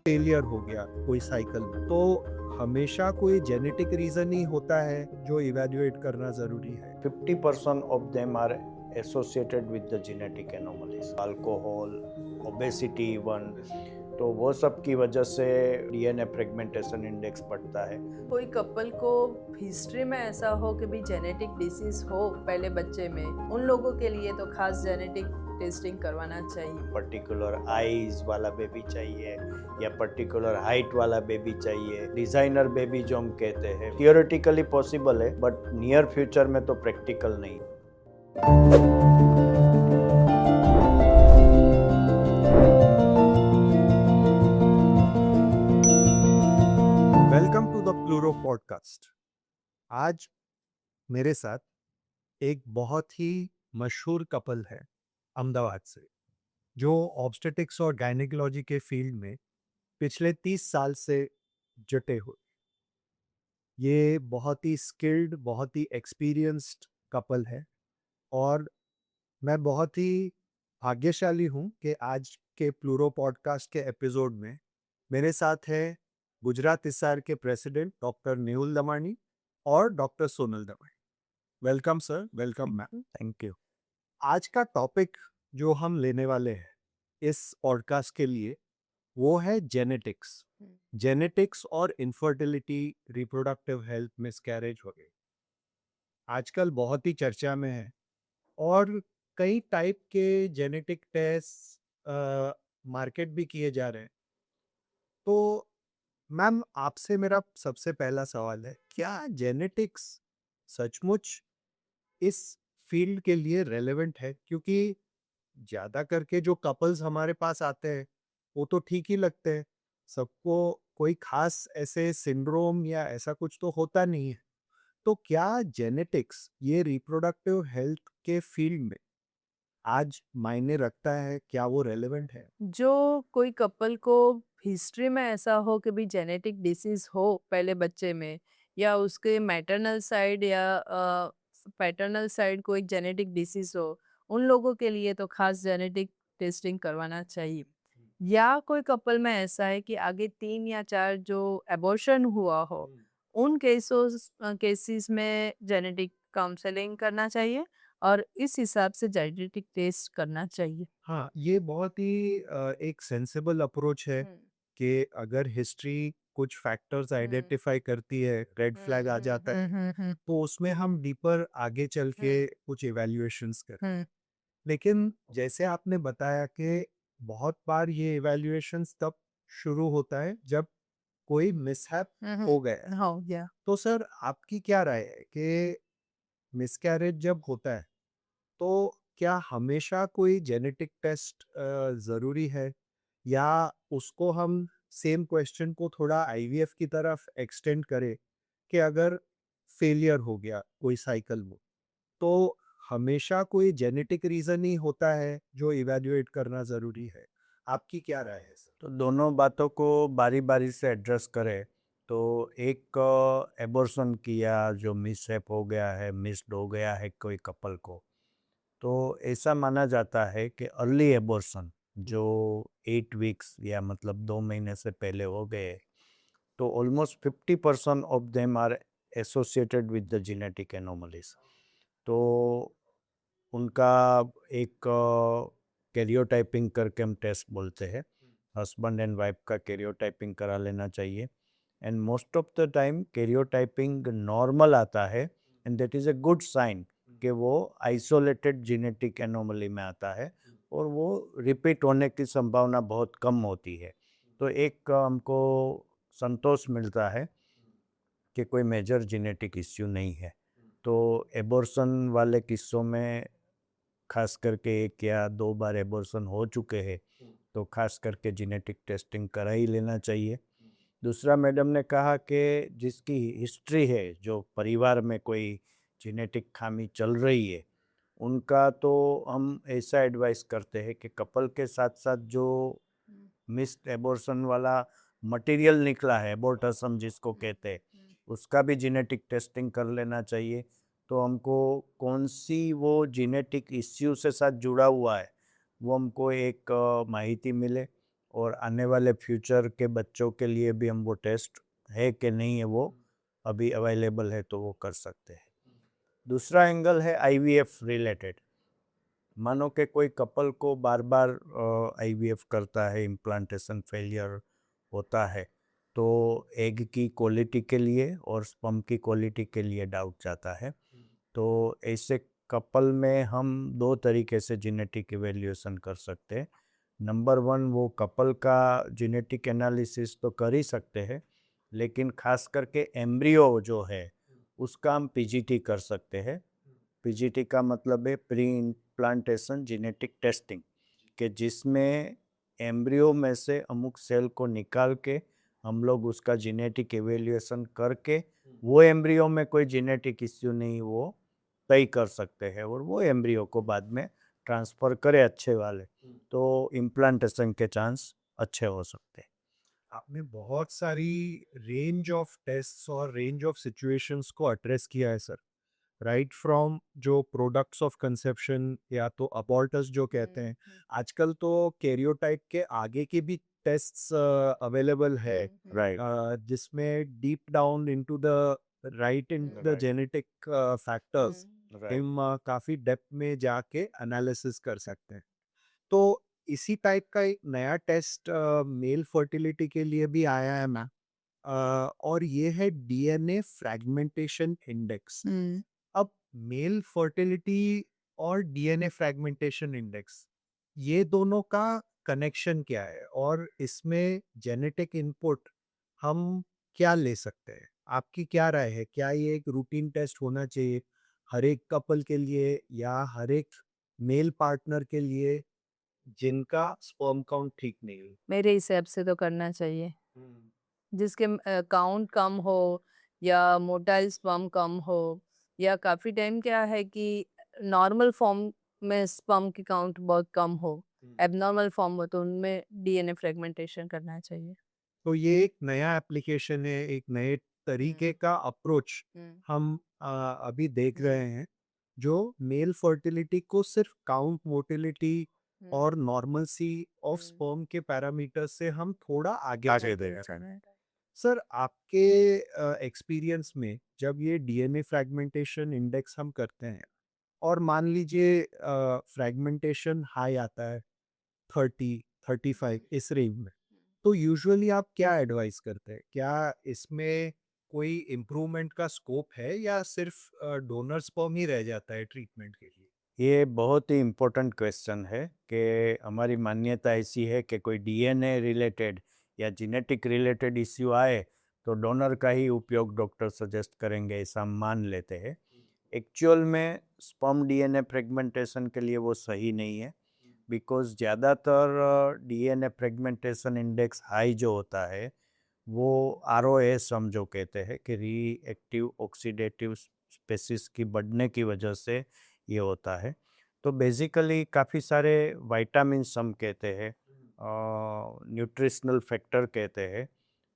Failure हो गया कोई साइकिल में, तो हमेशा कोई जेनेटिक रीजन ही होता है जो इवैल्यूएट करना जरूरी है। 50% of them are associated with the genetic anomalies, alcohol, obesity even, तो वो सब की वजह से डीएनए फ्रेगमेंटेशन इंडेक्स बढ़ता है। कोई कपल को हिस्ट्री में ऐसा हो कि भी जेनेटिक डिसीज हो पहले बच्चे में, उन लोगों के लिए तो खास जेनेटिक टेस्टिंग करवाना चाहिए। पर्टिकुलर आईज वाला बेबी चाहिए या पर्टिकुलर हाइट वाला बेबी चाहिए, डिजाइनर बेबी जो हम कहते हैं, थियोरेटिकली पॉसिबल है बट नियर फ्यूचर में तो प्रैक्टिकल नहीं। Welcome to the Pluro podcast. आज मेरे साथ एक बहुत ही मशहूर कपल है अहमदाबाद से, जो ऑब्स्टेटिक्स और गायनेकोलॉजी के फील्ड में पिछले 30 साल से जुटे हुए। ये बहुत ही स्किल्ड, बहुत ही एक्सपीरियंस्ड कपल है और मैं बहुत ही भाग्यशाली हूँ कि आज के प्लूरो पॉडकास्ट के एपिसोड में मेरे साथ है गुजरात इसार के प्रेसिडेंट डॉक्टर नेहुल दमानी और doctor Sonal Damani. Welcome sir, welcome ma'am. Thank you. आज का टॉपिक जो हम लेने वाले हैं इस पॉडकास्ट के लिए वो है जेनेटिक्स। जेनेटिक्स और इनफर्टिलिटी, रिप्रोडक्टिव हेल्थ, मिसकैरेज वगैरह आजकल बहुत ही चर्चा में है और कई टाइप के जेनेटिक टेस्ट मार्केट भी किए जा रहे हैं। तो मैम, आपसे मेरा सबसे पहला सवाल है, क्या जेनेटिक्स सचमुच इस फील्ड के लिए रेलेवेंट है? क्योंकि ज़्यादा करके जो कपल्स हमारे पास आते हैं वो तो ठीक ही लगते हैं, सबको कोई खास ऐसे सिंड्रोम या ऐसा कुछ तो होता नहीं है। तो क्या जेनेटिक्स ये रिप्रोडक्टिव हेल्थ के फील्ड में आज मायने रखता है? क्या वो रेलेवेंट है? जो कोई कपल को हिस्ट्री में ऐसा हो कि भी जेनेटिक डिसीज हो पहले बच्चे में, या उसके मैटरनल साइड या पैटर्नल साइड कोई जेनेटिक डिसीज हो, उन लोगों के लिए तो खास जेनेटिक टेस्टिंग करवाना चाहिए। या कोई कपल में ऐसा है कि आगे 3 या 4 जो एबॉर्शन हुआ हो, उन केसेस में जेनेटिक काउंसलिंग करना चाहिए और इस हिसाब से जेनेटिक टेस्ट करना चाहिए। हाँ, ये बहुत ही एक सेंसिबल अप्रोच है हुँ। कि अगर हिस्ट्री कुछ फैक्टर्स हुँ। आइडेंटिफाई करती है, रेड हुँ, फ्लैग आ हुँ, जाता हुँ, है, हुँ, हुँ, तो उसमें हम डीपर आगे चल हुँ, के कुछ इवैल्यूएशंस करें। हुँ, लेकिन जैसे आपने बताया कि बहुत बार ये इवैल्यूएशंस तब शुरू होता है जब कोई मिसहैप हुँ, हो गया है। हो गया। तो सर, आपकी क्या राय है कि मिसकैरेज जब होता है तो क्या हमेशा कोई जेनेटिक टेस्ट ज़रूरी है, या उसको हम सेम क्वेश्चन को थोड़ा आईवीएफ की तरफ एक्सटेंड करें कि अगर फेलियर हो गया कोई साइकिल में, तो हमेशा कोई जेनेटिक रीज़न ही होता है जो इवैल्यूएट करना ज़रूरी है? आपकी क्या राय है सर? तो दोनों बातों को बारी बारी से एड्रेस करें तो एक एबॉर्शन किया जो मिसहैप हो गया है, मिस्ड हो गया है कोई कपल को, तो ऐसा माना जाता है कि अर्ली एबॉर्शन जो 8 वीक्स या मतलब 2 महीने से पहले हो गए, तो almost 50% of them are associated with the genetic anomalies. तो उनका एक कैरियोटाइपिंग करके हम टेस्ट बोलते हैं, हस्बैंड एंड वाइफ का कैरियोटाइपिंग करा लेना चाहिए। And most of the time karyotyping normal आता है and that is a good sign कि वो आइसोलेटेड जेनेटिक एनोमली में आता है और वो रिपीट होने की संभावना बहुत कम होती है। तो एक हमको संतोष मिलता है कि कोई मेजर जेनेटिक इश्यू नहीं है। तो एबॉर्शन वाले किस्सों में खास करके 1 या 2 बार एबॉर्शन हो चुके हैं तो खास करके जेनेटिक टेस्टिंग करा ही लेना चाहिए। दूसरा, मैडम ने कहा कि जिसकी हिस्ट्री है, जो परिवार में कोई जेनेटिक खामी चल रही है, उनका तो हम ऐसा एडवाइस करते हैं कि कपल के साथ साथ जो मिस्ड एबॉर्शन वाला मटेरियल निकला है, एबॉर्टसम जिसको कहते हैं, उसका भी जेनेटिक टेस्टिंग कर लेना चाहिए। तो हमको कौन सी वो जेनेटिक इश्यू से साथ जुड़ा हुआ है वो हमको एक माहिती मिले और आने वाले फ्यूचर के बच्चों के लिए भी हम वो टेस्ट है कि नहीं है वो अभी अवेलेबल है तो वो कर सकते हैं। दूसरा एंगल है आईवीएफ रिलेटेड। मानो कि कोई कपल को बार बार आईवीएफ करता है, इम्प्लांटेशन फेलियर होता है, तो एग की क्वालिटी के लिए और स्पर्म की क्वालिटी के लिए डाउट जाता है। तो ऐसे कपल में हम दो तरीके से जेनेटिक इवेल्यूएशन कर सकते हैं। नंबर वन, वो कपल का जेनेटिक एनालिसिस तो कर ही सकते हैं, लेकिन खास करके एम्ब्रियो जो है उसका हम पीजीटी कर सकते हैं। पीजीटी का मतलब है प्री इम्प्लांटेशन जेनेटिक टेस्टिंग, कि जिसमें एम्ब्रियो में से अमुक सेल को निकाल के हम लोग उसका जेनेटिक एवेल्यूएशन करके वो एम्ब्रियो में कोई जेनेटिक इश्यू नहीं वो तय कर सकते हैं और वो एम्ब्रियो को बाद में ट्रांसफ़र करे अच्छे वाले, तो इम्प्लांटेशन के चांस अच्छे हो सकते हैं। आपने बहुत सारी रेंज ऑफ टेस्ट्स और रेंज ऑफ सिचुएशंस को एड्रेस किया है सर। राइट फ्रॉम जो प्रोडक्ट्स ऑफ कंसेप्शन या तो अबॉर्टस जो कहते हैं, आजकल तो कैरियोटाइप के आगे के भी टेस्ट्स अवेलेबल है, राइट, जिसमें deep down into the right in the Right. Genetic factors right. हम काफी डेप्थ में जाके एनालिसिस कर सकते हैं। तो इसी टाइप का एक नया टेस्ट मेल फर्टिलिटी के लिए भी आया है मैम, और ये है डीएनए फ्रैगमेंटेशन इंडेक्स। अब मेल फर्टिलिटी और डीएनए फ्रैगमेंटेशन इंडेक्स, ये दोनों का कनेक्शन क्या है और इसमें जेनेटिक इनपुट हम क्या ले सकते हैं? आपकी क्या राय है? क्या ये एक रूटीन टेस्ट होना चाहिए हर एक कपल के लिए या हर एक मेल पार्टनर के लिए जिनका स्पर्म काउंट ठीक नहीं है? मेरे हिसाब से तो करना चाहिए। हम्म, जिसके काउंट कम हो या मोटाइल स्पर्म कम हो या काफ़ी टाइम क्या है कि नॉर्मल फॉर्म में स्पर्म की काउंट बहुत कम हो, एबनॉर्मल फॉर्म हो तो उनमें डीएनए फ्रेगमेंटेशन करना चाहिए। तो ये एक नया एप्लीकेशन है, एक नए तरीके का अप्रोच हम अभी देख रहे हैं, जो मेल फर्टिलिटी को सिर्फ काउंट, मोटिलिटी और नॉर्मलसी ऑफ स्पर्म के पैरामीटर से हम थोड़ा आगे आगे बढ़ दे रहे हैं। रहे हैं। सर, आपके एक्सपीरियंस में जब ये डीएनए फ्रैगमेंटेशन इंडेक्स हम करते हैं और मान लीजिए फ्रैगमेंटेशन हाई आता है 30-35 इस रेंज में, तो यूजुअली आप क्या एडवाइस करते हैं? क्या इसमें कोई इम्प्रूवमेंट का स्कोप है या सिर्फ डोनर स्पर्म ही रह जाता है ट्रीटमेंट के लिए? ये बहुत ही इम्पोर्टेंट क्वेश्चन है कि हमारी मान्यता ऐसी है कि कोई डीएनए रिलेटेड या जेनेटिक रिलेटेड इश्यू आए तो डोनर का ही उपयोग डॉक्टर सजेस्ट करेंगे, ऐसा हम मान लेते हैं। एक्चुअल में स्पर्म डीएनए फ्रेगमेंटेशन के लिए वो सही नहीं है, बिकॉज ज़्यादातर डीएनए फ्रेगमेंटेशन इंडेक्स हाई जो होता है वो आरओएस हम जो कहते हैं कि रीएक्टिव ऑक्सीडेटिव स्पेसिस की बढ़ने की वजह से ये होता है। तो बेसिकली काफ़ी सारे विटामिन्स हम कहते हैं, न्यूट्रिशनल फैक्टर कहते हैं,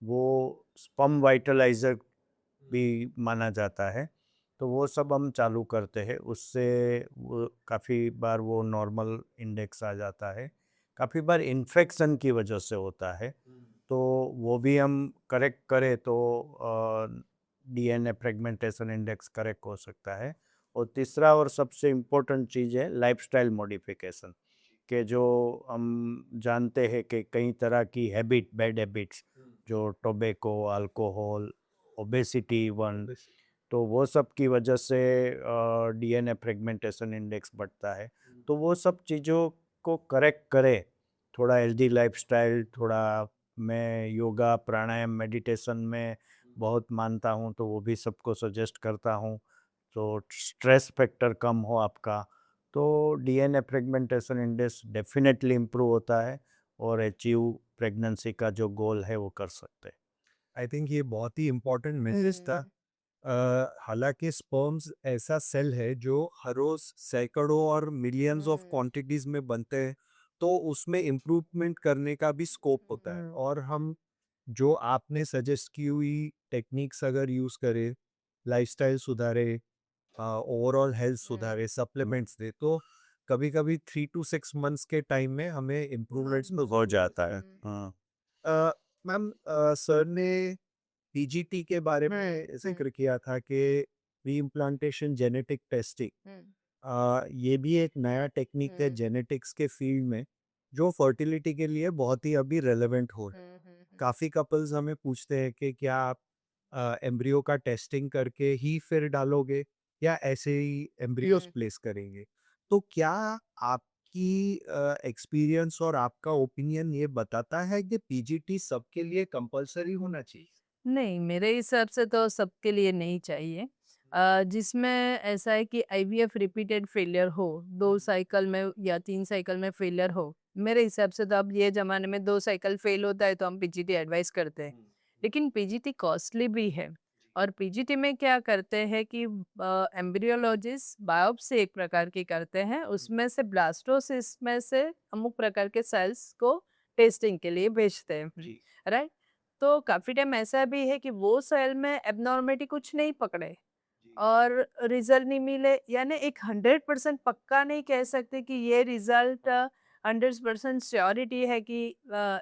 वो स्पर्म वाइटलाइजर भी माना जाता है। तो वो सब हम चालू करते हैं, उससे वो काफ़ी बार वो नॉर्मल इंडेक्स आ जाता है। काफ़ी बार इन्फेक्शन की वजह से होता है, तो वो भी हम करेक्ट करें तो डीएनए फ्रेगमेंटेशन इंडेक्स करेक्ट हो सकता है। और तीसरा और सबसे इम्पोर्टेंट चीज़ है लाइफस्टाइल मॉडिफिकेशन, के जो हम जानते हैं कि कई तरह की हैबिट, बैड हैबिट्स, जो टोबैको, अल्कोहल, ओबेसिटी वन, तो वो सब की वजह से डीएनए फ्रेगमेंटेशन इंडेक्स बढ़ता है। तो वो सब चीज़ों को करेक्ट करें, थोड़ा हेल्दी लाइफस्टाइल, थोड़ा मैं योगा, प्राणायाम, मेडिटेशन में बहुत मानता हूँ, तो वो भी सबको सजेस्ट करता हूँ। तो स्ट्रेस फैक्टर कम हो आपका, तो DNA fragmentation index definitely improve होता है और अचीव प्रेगनेंसी का जो गोल है वो कर सकते हैं। आई थिंक ये बहुत ही इम्पोर्टेंट मैसेज था। हालांकि स्पर्म्स ऐसा सेल है जो हर रोज सैकड़ों और मिलियंस ऑफ क्वांटिटीज में बनते हैं, तो उसमें इम्प्रूवमेंट करने का भी स्कोप होता है। और हम जो आपने सजेस्ट की हुई टेक्निक्स अगर यूज़ करें, लाइफस्टाइल सुधारे, ओवरऑल हेल्थ सुधारे, सप्लीमेंट्स दे, तो कभी कभी 3 to 6 months के टाइम में हमें इम्प्रूवमेंट्स हो जाता है। हम्म, हाँ। मैम सर ने पीजीटी के बारे में जिक्र किया था कि री इम्प्लांटेशन जेनेटिक टेस्टिंग ये भी एक नया टेक्निक है जेनेटिक्स के फील्ड में जो फर्टिलिटी के लिए बहुत ही अभी रेलेवेंट हो रहा है। काफ़ी कपल्स हमें पूछते हैं कि क्या आप एम्ब्रियो का टेस्टिंग करके ही फिर डालोगे या ऐसे ही एम्ब्रियोज प्लेस करेंगे। तो क्या आपकी एक्सपीरियंस और आपका ओपिनियन ये बताता है कि पीजीटी सबके लिए कंपलसरी होना चाहिए? नहीं, मेरे हिसाब से तो सबके लिए नहीं चाहिए। जिसमें ऐसा है कि आईवीएफ रिपीटेड फेलियर हो, 2 साइकिल में या 3 साइकिल में फेलियर हो, मेरे हिसाब से तो अब ये ज़माने में 2 साइकिल फेल होता है तो हम पीजीटी एडवाइस करते हैं। लेकिन पीजीटी कॉस्टली भी है और पीजीटी में क्या करते हैं कि एम्ब्रियोलॉजिस्ट बायोप्सी एक प्रकार की करते हैं, उसमें से ब्लास्टोसिस्ट में से अमुक प्रकार के सेल्स को टेस्टिंग के लिए भेजते हैं, जी राइट? तो काफ़ी टाइम ऐसा भी है कि वो सेल में एब्नॉर्मलिटी कुछ नहीं पकड़े और रिजल्ट नहीं मिले, यानी एक 100% पक्का नहीं कह सकते कि ये रिजल्ट 100% श्योरिटी है कि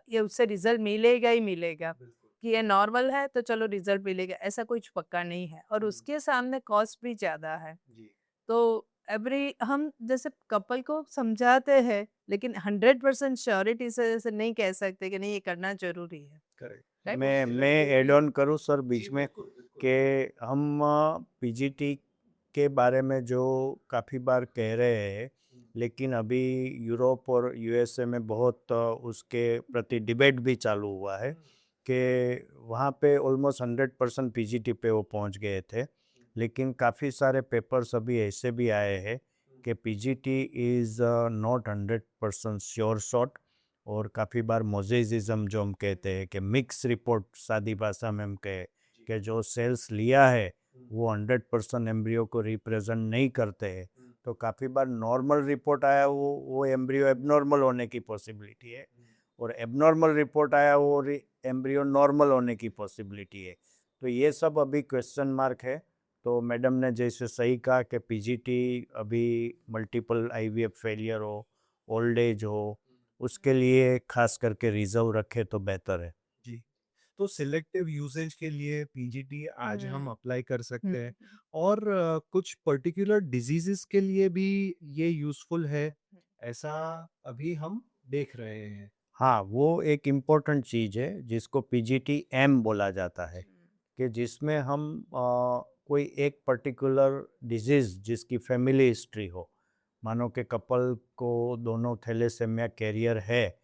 ये उससे रिजल्ट मिलेगा ही मिलेगा, कि ये नॉर्मल है तो चलो रिजल्ट मिलेगा, ऐसा कुछ पक्का नहीं है और उसके सामने कॉस्ट भी ज़्यादा है। जी तो एवरी हम जैसे कपल को समझाते हैं लेकिन 100% श्योरिटी से जैसे नहीं कह सकते कि नहीं ये करना ज़रूरी है, करेक्ट। राइट? मैं ऐड ऑन करूँ सर बीच जी में बिल्कुल बिल्कुल। कि हम पीजीटी के बारे में जो काफ़ी बार कह रहे हैं, लेकिन अभी यूरोप और यूएसए में बहुत उसके प्रति डिबेट भी चालू हुआ है कि वहाँ पे ऑलमोस्ट 100% पीजीटी पे वो पहुँच गए थे, लेकिन काफ़ी सारे पेपर्स अभी ऐसे भी आए हैं कि PGT is not 100% sure shot, और काफ़ी बार मोजेइज्म जो हम कहते हैं कि मिक्स रिपोर्ट, सादी भाषा में हम कहें कि जो सेल्स लिया है वो 100% एम्ब्रियो को रिप्रेजेंट नहीं करते हैं, तो काफ़ी बार नॉर्मल रिपोर्ट आया वो एम्ब्रियो एबनॉर्मल होने की पॉसिबिलिटी है, और एबनॉर्मल रिपोर्ट आया वो एम्ब्रियो नॉर्मल होने की पॉसिबिलिटी है। तो ये सब अभी क्वेश्चन मार्क है। तो मैडम ने जैसे सही कहा कि पीजीटी अभी मल्टीपल आईवीएफ फेलियर हो, ओल्ड एज हो, उसके लिए खास करके रिजर्व रखे तो बेहतर है। जी तो सिलेक्टिव यूसेज के लिए पीजीटी आज हम अप्लाई कर सकते हैं और कुछ पर्टिकुलर डिजीजेस के लिए भी ये यूज़फुल है ऐसा अभी हम देख रहे हैं। हाँ, वो एक इम्पोर्टेंट चीज़ है जिसको पीजीटी एम बोला जाता है, कि जिसमें हम कोई एक पर्टिकुलर डिजीज़ जिसकी फैमिली हिस्ट्री हो, मानो कि कपल को दोनों थैलेसेमिया कैरियर है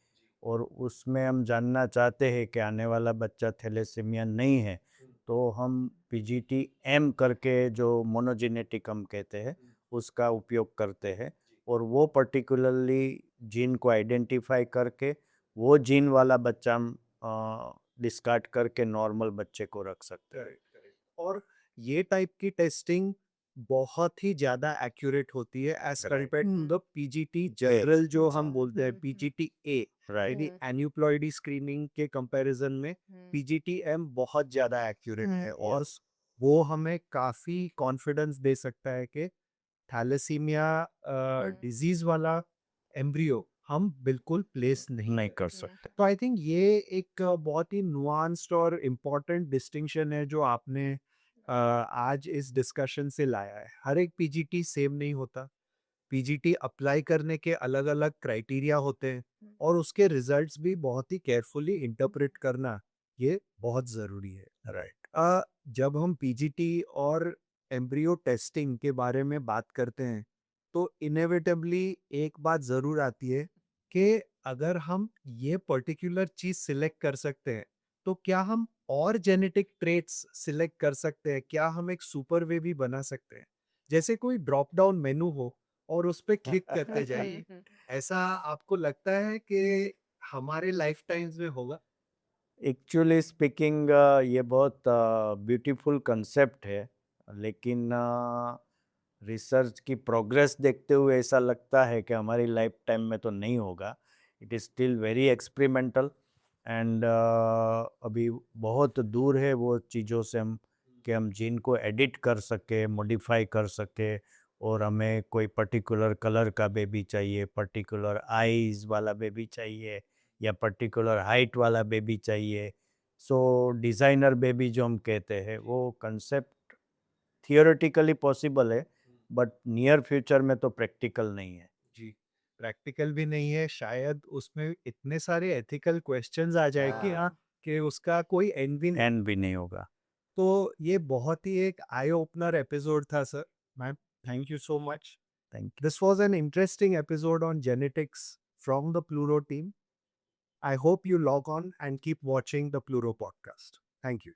और उसमें हम जानना चाहते हैं कि आने वाला बच्चा थैलेसेमिया नहीं है, तो हम पीजीटी एम करके जो मोनोजेनेटिक हम कहते हैं उसका उपयोग करते हैं, और वो पर्टिकुलरली जीन को आइडेंटिफाई करके वो जीन वाला बच्चा हम डिस्कार्ड करके नॉर्मल बच्चे को रख सकते हैं। करेक्ट करेक्ट और ये टाइप की टेस्टिंग बहुत ही ज़्यादा एक्यूरेट होती है as Correct. Compare to the PGT general जो हम बोलते हैं पीजीटी ए राइट। यानी एन्यूप्लॉइडी स्क्रीनिंग के कंपैरिजन में पीजीटी एम बहुत ज़्यादा एक्यूरेट है और वो हमें काफ़ी कॉन्फिडेंस दे सकता है कि थैलेसीमिया डिजीज वाला एम्ब्रियो हम बिल्कुल प्लेस नहीं नहीं करें। कर सकते। तो आई थिंक ये एक बहुत ही नुआंस्ड और इम्पोर्टेंट डिस्टिंक्शन है जो आपने आज इस डिस्कशन से लाया है। हर एक पीजीटी सेम नहीं होता। पीजीटी अप्लाई करने के अलग-अलग क्राइटेरिया होते हैं और उसके रिजल्ट्स भी बहुत ही केयरफुली इंटरप्रेट करना ये बहुत ज़रूरी है। राइट। जब हम पीजीटी और एम्ब्रियो टेस्टिंग के बारे में बात करते हैं तो इनएविटेबली एक बात ज़रूर आती है कि अगर हम ये पर्टिकुलर चीज़ सिलेक्ट कर सकते हैं तो क्या हम और जेनेटिक ट्रेट्स सिलेक्ट कर सकते हैं? क्या हम एक सुपर वे भी बना सकते हैं? जैसे कोई ड्रॉप डाउन मेनू हो और उस पे क्लिक करते जाइए। ऐसा आपको लगता है कि हमारे लाइफ टाइम्स में होगा? एक्चुअली स्पीकिंग ये बहुत ब्यूटीफुल कंसेप्ट है, लेकिन रिसर्च की प्रोग्रेस देखते हुए ऐसा लगता है कि हमारी लाइफ टाइम में तो नहीं होगा। It is still very experimental, and अभी बहुत दूर है वो चीज़ों से हम कि हम जीन को एडिट कर सके, मॉडिफाई कर सके, और हमें कोई पर्टिकुलर कलर का बेबी चाहिए, पर्टिकुलर आईज वाला बेबी चाहिए या पर्टिकुलर हाइट वाला बेबी चाहिए। सो डिज़ाइनर बेबी जो हम कहते हैं वो कंसेप्ट थियोरेटिकली पॉसिबल है, बट नियर फ्यूचर में तो प्रैक्टिकल नहीं है। जी, प्रैक्टिकल भी नहीं है, शायद उसमें इतने सारे एथिकल क्वेश्चंस आ जाए कि हाँ, कि उसका कोई एंड भी नहीं। एंड भी नहीं होगा। तो ये बहुत ही एक आई ओपनर एपिसोड था sir. Ma'am, thank you so much. Thank you. This was an interesting episode on genetics from the Pluro team. I hope you log on and keep watching the Pluro podcast. Thank you.